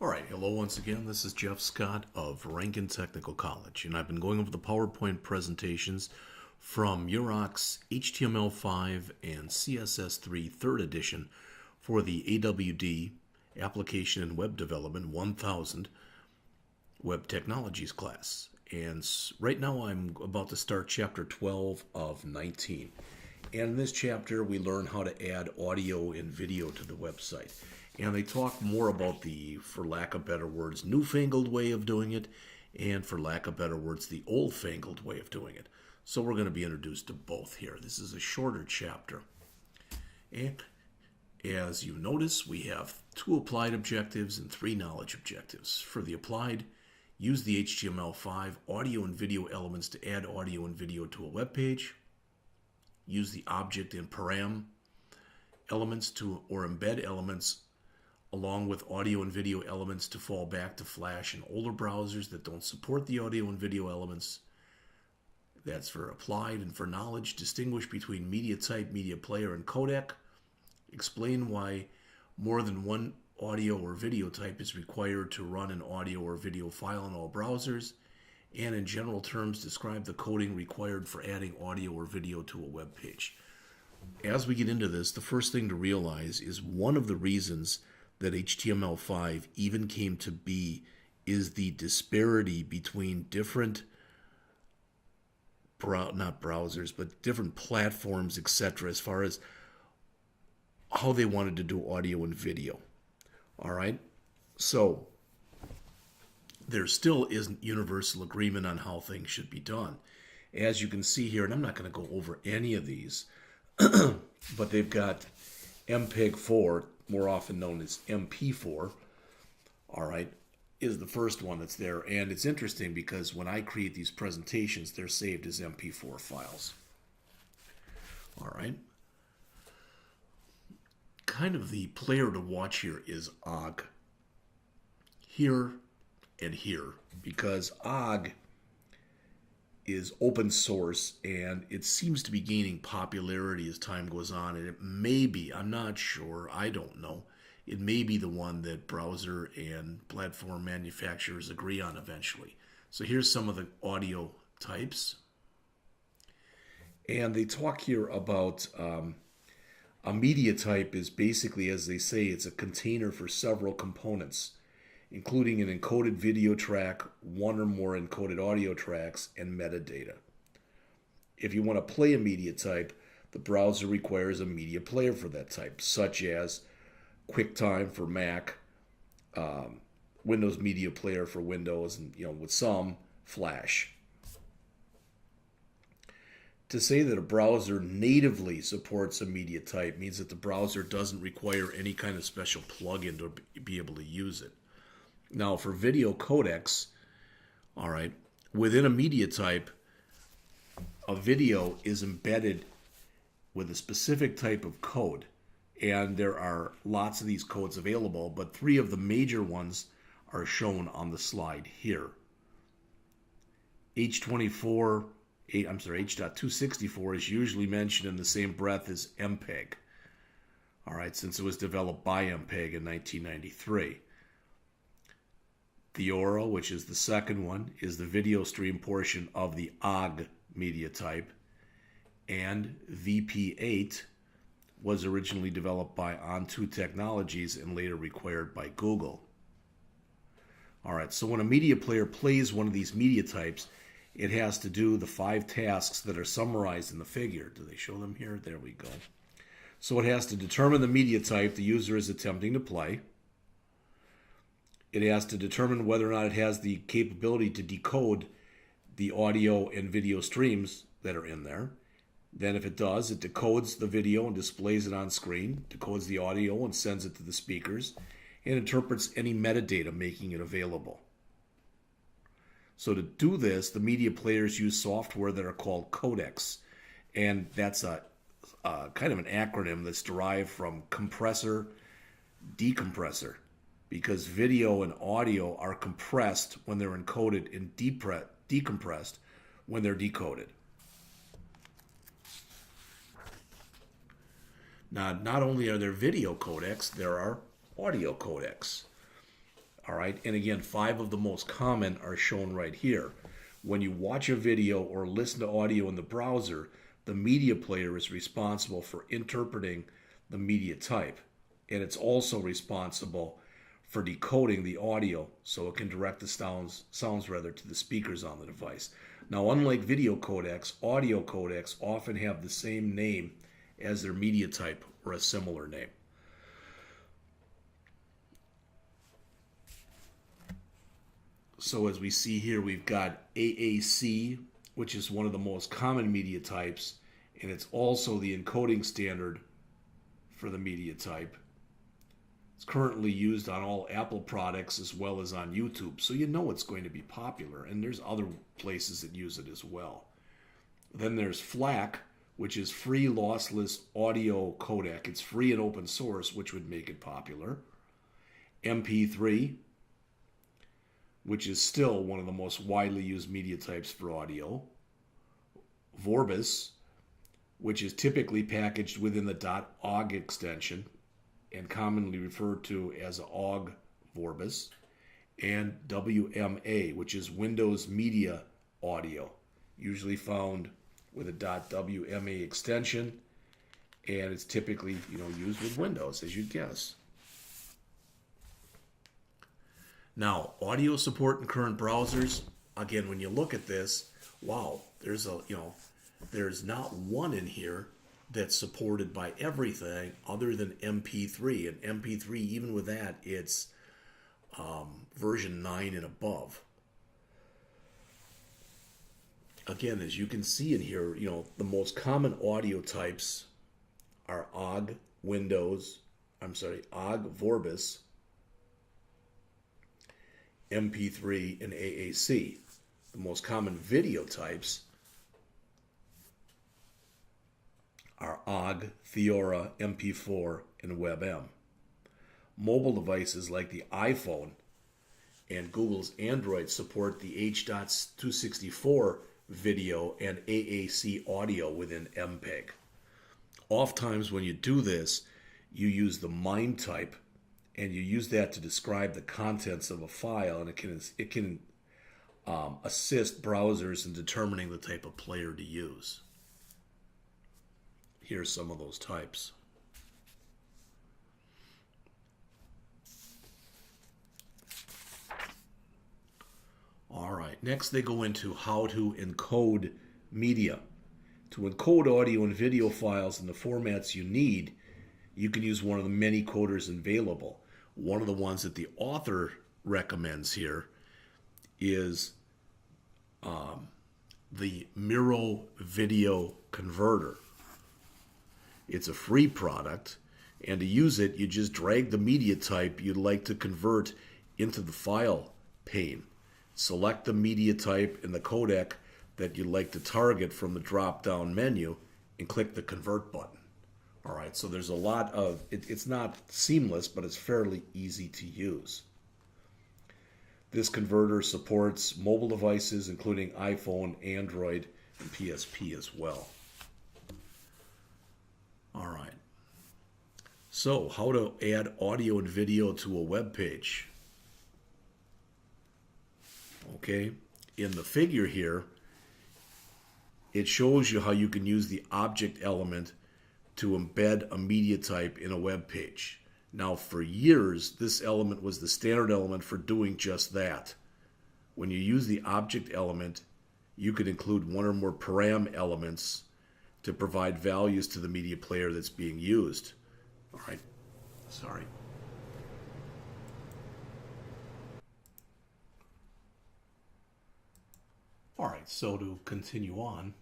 All right, hello once again. This is Jeff Scott of Rankin Technical College, and I've been going over the PowerPoint presentations from Murachs HTML5 and CSS3 3rd edition for the AWD Application and Web Development 1000 Web Technologies class. And right now I'm about to start Chapter 12 of 19. And in this chapter we learn how to add audio and video to the website. And they talk more about the, for lack of better words, newfangled way of doing it, and for lack of better words, the old-fangled way of doing it. So we're going to be introduced to both here. This is a shorter chapter. And as you notice, we have 2 applied objectives and 3 knowledge objectives. For the applied, use the HTML5 audio and video elements to add audio and video to a web page. Use the object and param elements to, or embed elements along with audio and video elements to fall back to Flash and older browsers that don't support the audio and video elements. That's for applied. And for knowledge, distinguish between media type, media player, and codec. Explain why more than one audio or video type is required to run an audio or video file in all browsers. And in general terms, describe the coding required for adding audio or video to a web page. As we get into this, the first thing to realize is one of the reasons that HTML5 even came to be is the disparity between different, not browsers, but different platforms, etc., as far as how they wanted to do audio and video. All right? So there still isn't universal agreement on how things should be done. As you can see here, and I'm not going to go over any of these, but they've got MPEG-4, more often known as MP4, all right, is the first one that's there. And it's interesting because when I create these presentations, they're saved as MP4 files. All right. Kind of the player to watch here is OGG. Here and here, because OGG is open source and it seems to be gaining popularity as time goes on, and it may be, I'm not sure, I don't know, it may be the one that browser and platform manufacturers agree on eventually. So here's some of the audio types, and they talk here about a media type is basically, as they say, it's a container for several components, including an encoded video track, one or more encoded audio tracks, and metadata. If you want to play a media type, the browser requires a media player for that type, such as QuickTime for Mac, Windows Media Player for Windows, and with some, Flash. To say that a browser natively supports a media type means that the browser doesn't require any kind of special plugin to be able to use it. Now, for video codecs, all right, within a media type, a video is embedded with a specific type of code. And there are lots of these codes available, but 3 of the major ones are shown on the slide here. H.264 is usually mentioned in the same breath as MPEG, all right, since it was developed by MPEG in 1993. Theora, which is the second one, is the video stream portion of the OGG media type, and VP8 was originally developed by On2 Technologies and later required by Google. All right, so when a media player plays one of these media types, it has to do the 5 tasks that are summarized in the figure. Do they show them here? There we go. So it has to determine the media type the user is attempting to play. It has to determine whether or not it has the capability to decode the audio and video streams that are in there. Then if it does, it decodes the video and displays it on screen, decodes the audio and sends it to the speakers, and interprets any metadata, making it available. So to do this, the media players use software that are called codecs, and that's a kind of an acronym that's derived from compressor, decompressor, because video and audio are compressed when they're encoded and decompressed when they're decoded. Now, not only are there video codecs, there are audio codecs. All right, and again, 5 of the most common are shown right here. When you watch a video or listen to audio in the browser, the media player is responsible for interpreting the media type, and it's also responsible for decoding the audio so it can direct the sounds to the speakers on the device. Now, unlike video codecs, audio codecs often have the same name as their media type or a similar name. So as we see here, we've got AAC, which is one of the most common media types, and it's also the encoding standard for the media type. It's currently used on all Apple products as well as on YouTube, so you know it's going to be popular, and there's other places that use it as well. Then there's FLAC, which is free lossless audio codec. It's free and open source, which would make it popular. MP3, which is still one of the most widely used media types for audio. Vorbis, which is typically packaged within the .ogg extension and commonly referred to as OGG Vorbis. And WMA, which is Windows Media Audio, usually found with a .wma extension, and it's typically used with Windows, as you'd guess. Now, audio support in current browsers, again, when you look at this, wow, there's not one in here that's supported by everything other than MP3. And MP3, even with that, it's version 9 and above. Again, as you can see in here, the most common audio types are OGG Vorbis, MP3, and AAC. The most common video types are OGG, Theora, MP4, and WebM. Mobile devices like the iPhone and Google's Android support the H.264 video and AAC audio within MPEG. Oftentimes when you do this, you use the MIME type, and you use that to describe the contents of a file, and it can assist browsers in determining the type of player to use. Here's some of those types. All right, next they go into how to encode media. To encode audio and video files in the formats you need, you can use one of the many coders available. One of the ones that the author recommends here is the Miro Video Converter. It's a free product, and to use it, you just drag the media type you'd like to convert into the file pane. Select the media type and the codec that you'd like to target from the drop-down menu and click the Convert button. All right, so there's a lot of, it's not seamless, but it's fairly easy to use. This converter supports mobile devices, including iPhone, Android, and PSP as well. All right. So, how to add audio and video to a web page. Okay, in the figure here, it shows you how you can use the object element to embed a media type in a web page. Now, for years, this element was the standard element for doing just that. When you use the object element, you could include one or more param elements to provide values to the media player that's being used. All right, sorry. All right, so to continue on,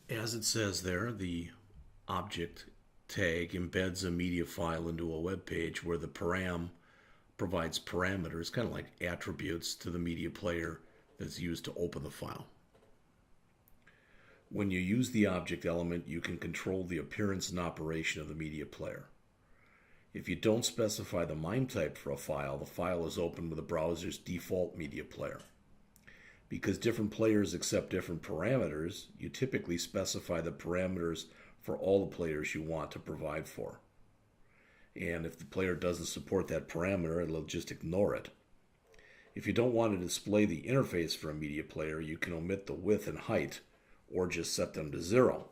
as it says there, the object tag embeds a media file into a web page where the param provides parameters, kind of like attributes, to the media player that's used to open the file. When you use the object element, you can control the appearance and operation of the media player. If you don't specify the MIME type for a file, the file is opened with the browser's default media player. Because different players accept different parameters, you typically specify the parameters for all the players you want to provide for. And if the player doesn't support that parameter, it'll just ignore it. If you don't want to display the interface for a media player, you can omit the width and height, or just set them to 0.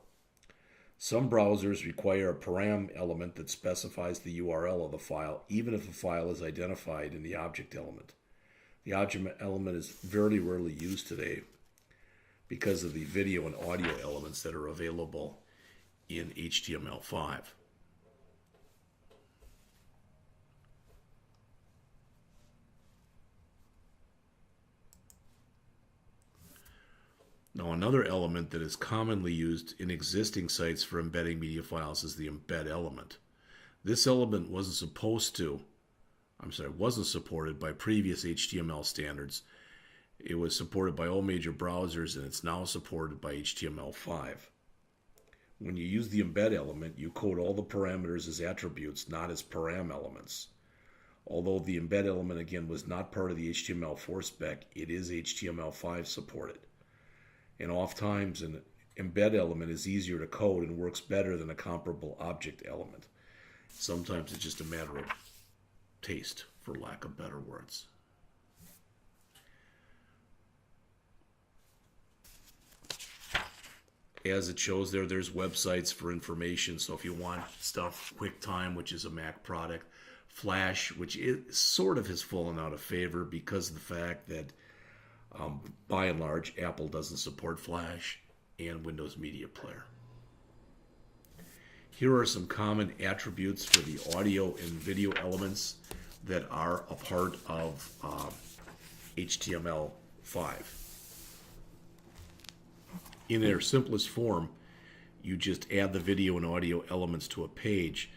Some browsers require a param element that specifies the URL of the file, even if the file is identified in the object element. The object element is very rarely used today because of the video and audio elements that are available in HTML5. Now, another element that is commonly used in existing sites for embedding media files is the embed element. This element wasn't supported by previous HTML standards. It was supported by all major browsers, and it's now supported by HTML5. When you use the embed element, you code all the parameters as attributes, not as param elements. Although the embed element, again, was not part of the HTML4 spec, it is HTML5 supported. And oftentimes an embed element is easier to code and works better than a comparable object element. Sometimes it's just a matter of taste, for lack of better words. As it shows there's websites for information. So if you want stuff, QuickTime, which is a Mac product, Flash, which sort of has fallen out of favor because of the fact that by and large, Apple doesn't support Flash, and Windows Media Player. Here are some common attributes for the audio and video elements that are a part of HTML5. In their simplest form, you just add the video and audio elements to a page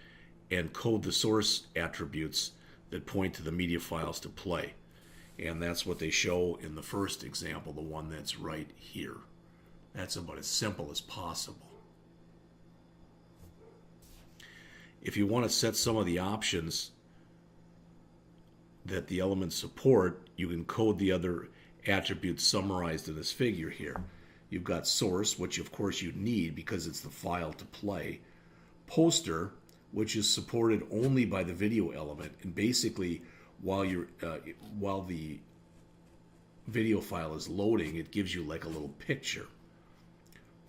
and code the source attributes that point to the media files to play. And that's what they show in the first example, the one that's right here. That's about as simple as possible. If you want to set some of the options that the elements support, you can code the other attributes summarized in this figure here. You've got source, which of course you need because it's the file to play. Poster, which is supported only by the video element, and basically while the video file is loading, it gives you like a little picture.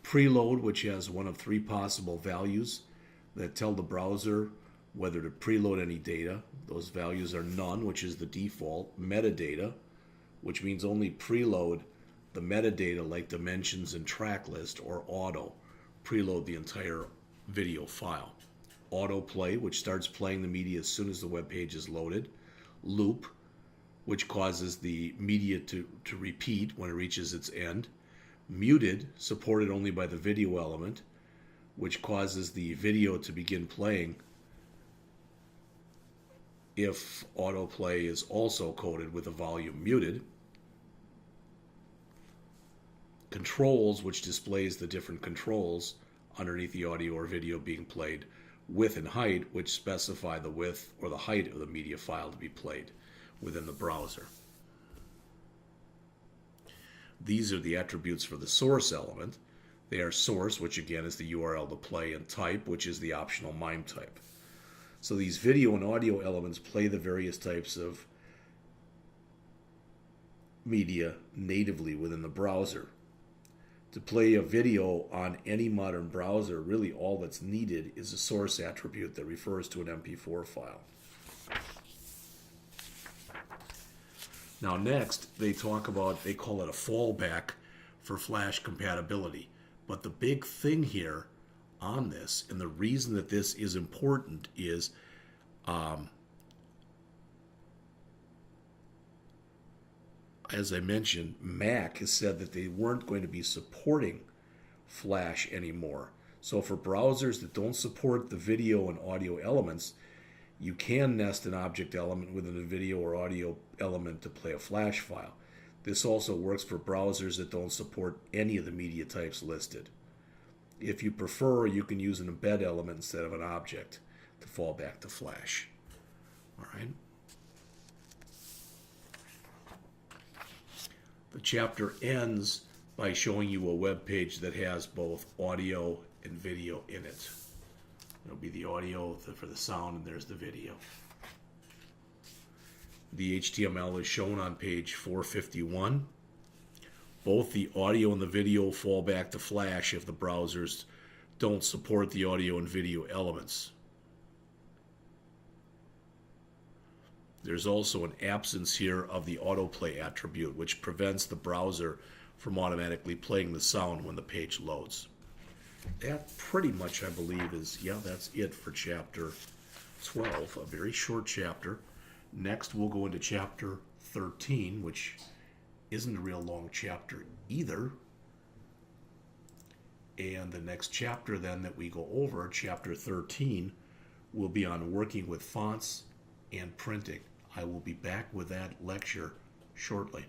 Preload, which has one of 3 possible values that tell the browser whether to preload any data. Those values are none, which is the default. Metadata, which means only preload the metadata like dimensions and track list, or auto, preload the entire video file. Autoplay, which starts playing the media as soon as the web page is loaded. Loop, which causes the media to repeat when it reaches its end. Muted, supported only by the video element, which causes the video to begin playing if autoplay is also coded with a volume muted. Controls, which displays the different controls underneath the audio or video being played. Width and height, which specify the width or the height of the media file to be played within the browser. These are the attributes for the source element. They are source, which again is the URL to play, and type, which is the optional MIME type. So these video and audio elements play the various types of media natively within the browser. To play a video on any modern browser, really all that's needed is a source attribute that refers to an MP4 file. Now next, they call it a fallback for Flash compatibility. But the big thing here on this, and the reason that this is important, is as I mentioned, Mac has said that they weren't going to be supporting Flash anymore. So for browsers that don't support the video and audio elements, you can nest an object element within a video or audio element to play a Flash file. This also works for browsers that don't support any of the media types listed. If you prefer, you can use an embed element instead of an object to fall back to Flash. All right. The chapter ends by showing you a web page that has both audio and video in it. There'll be the audio for the sound, and there's the video. The HTML is shown on page 451. Both the audio and the video fall back to Flash if the browsers don't support the audio and video elements. There's also an absence here of the autoplay attribute, which prevents the browser from automatically playing the sound when the page loads. That pretty much, I believe, that's it for Chapter 12, a very short chapter. Next, we'll go into Chapter 13, which isn't a real long chapter either. And the next chapter then that we go over, Chapter 13, will be on working with fonts and printing. I will be back with that lecture shortly.